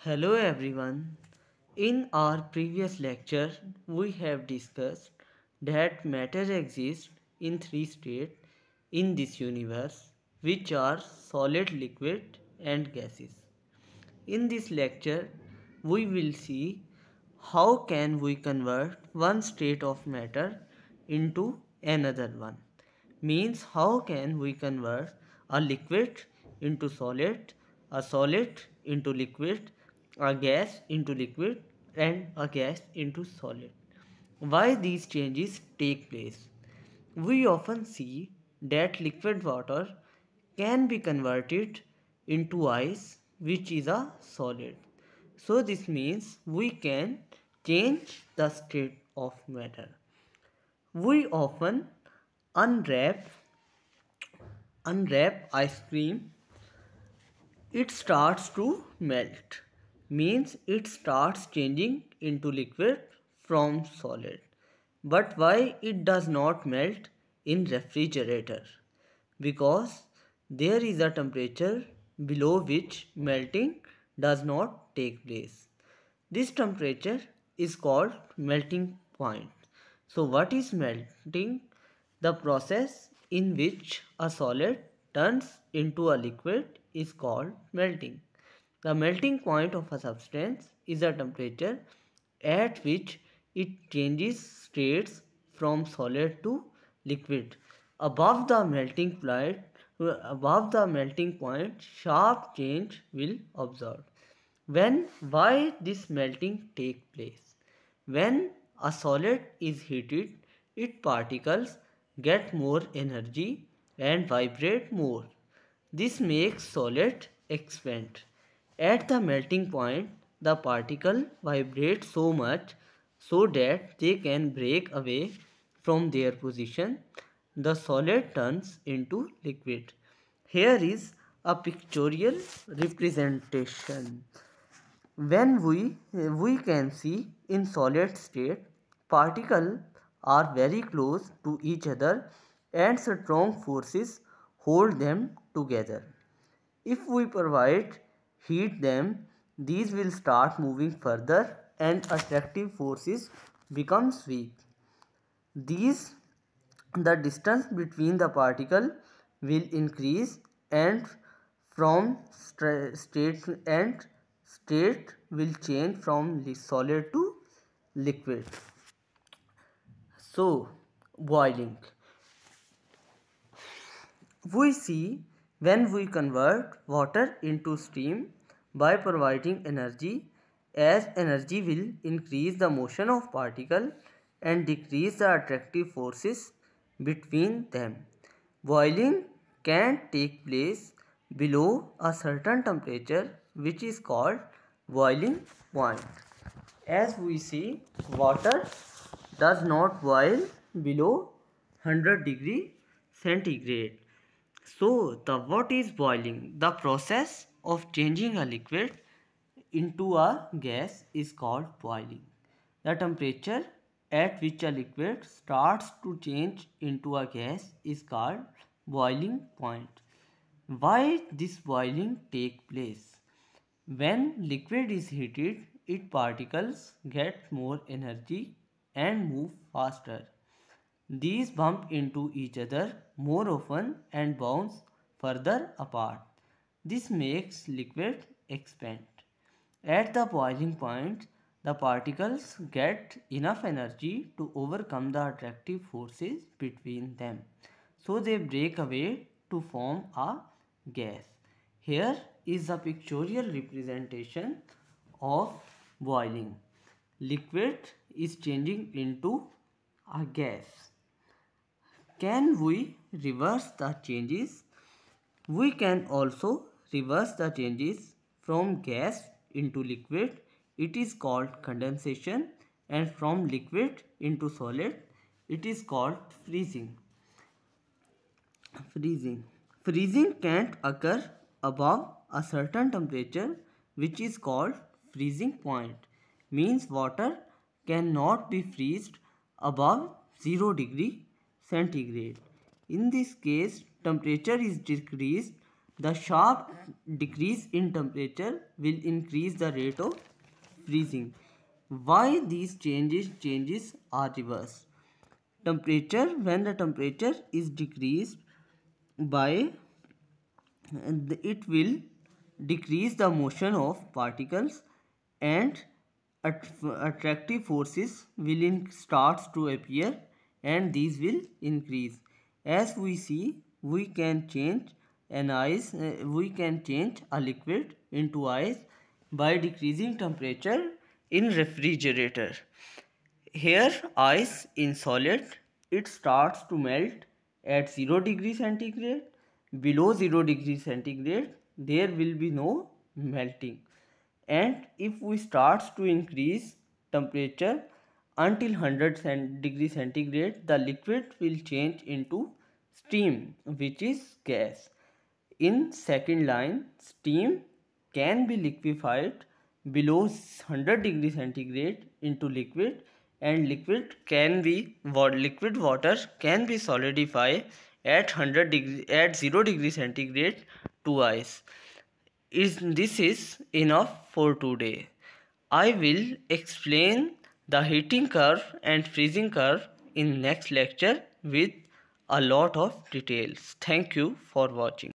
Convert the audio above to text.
Hello everyone. In our previous lecture, we have discussed that matter exists in three states in this universe, which are solid, liquid, and gases. In this lecture, we will see how can we convert one state of matter into another one. Means how can we convert a liquid into solid, a solid into liquid, a gas into liquid, and a gas into solid. Why these changes take place? We often see that liquid water can be converted into ice, which is a solid. So this means we can change the state of matter. We often unwrap ice cream. It starts to melt, means it starts changing into liquid from solid. But why it does not melt in refrigerator? Because there is a temperature below which melting does not take place. This temperature is called melting point. So what is melting? The process in which a solid turns into a liquid is called melting. The melting point of a substance is a temperature at which it changes states from solid to liquid. Above the melting point, sharp change will observe. Why this melting take place? When a solid is heated, its particles get more energy and vibrate more. This makes solid expand. At the melting point, the particle vibrate so much so that they can break away from their position. The solid turns into liquid. Here is a pictorial representation. When we can see in solid state, particles are very close to each other and strong forces hold them together. If we provide heat them, these will start moving further and attractive forces becomes weak. These the distance between the particle will increase and from state will change from solid to liquid. So boiling, we see when we convert water into steam by providing energy, as energy will increase the motion of particle and decrease the attractive forces between them. Boiling can take place below a certain temperature, which is called boiling point. As we see, water does not boil below 100 degree centigrade. So the what is boiling? The process of changing a liquid into a gas is called boiling. The temperature at which a liquid starts to change into a gas is called boiling point. Why this boiling take place? When liquid is heated, its particles get more energy and move faster. These bump into each other more often and bounce further apart. This makes liquid expand. At the boiling point, the particles get enough energy to overcome the attractive forces between them. So they break away to form a gas. Here is a pictorial representation of boiling. Liquid is changing into a gas. Can we reverse the changes? We can also reverse the changes from gas into liquid. It is called condensation, and from liquid into solid, it is called freezing. Freezing can't occur above a certain temperature, which is called freezing point. Means water cannot be freezed above 0 degree centigrade. In this case, temperature is decreased The sharp decrease in temperature will increase the rate of freezing. Why these changes are reversed? Temperature, when the temperature is decreased by, it will decrease the motion of particles, and attractive forces will starts to appear, and these will increase. As we see, we can change we can change a liquid into ice by decreasing temperature in refrigerator. Here ice in solid, it starts to melt at 0 degree centigrade. Below 0 degree centigrade there will be no melting, and if we starts to increase temperature until 100 degree centigrade, the liquid will change into steam, which is gas. In second line, steam can be liquefied below 100 degree centigrade into liquid, and liquid water can be solidified at 0 degree centigrade to ice. This is enough for today. I will explain the heating curve and freezing curve in next lecture with a lot of details. Thank you for watching.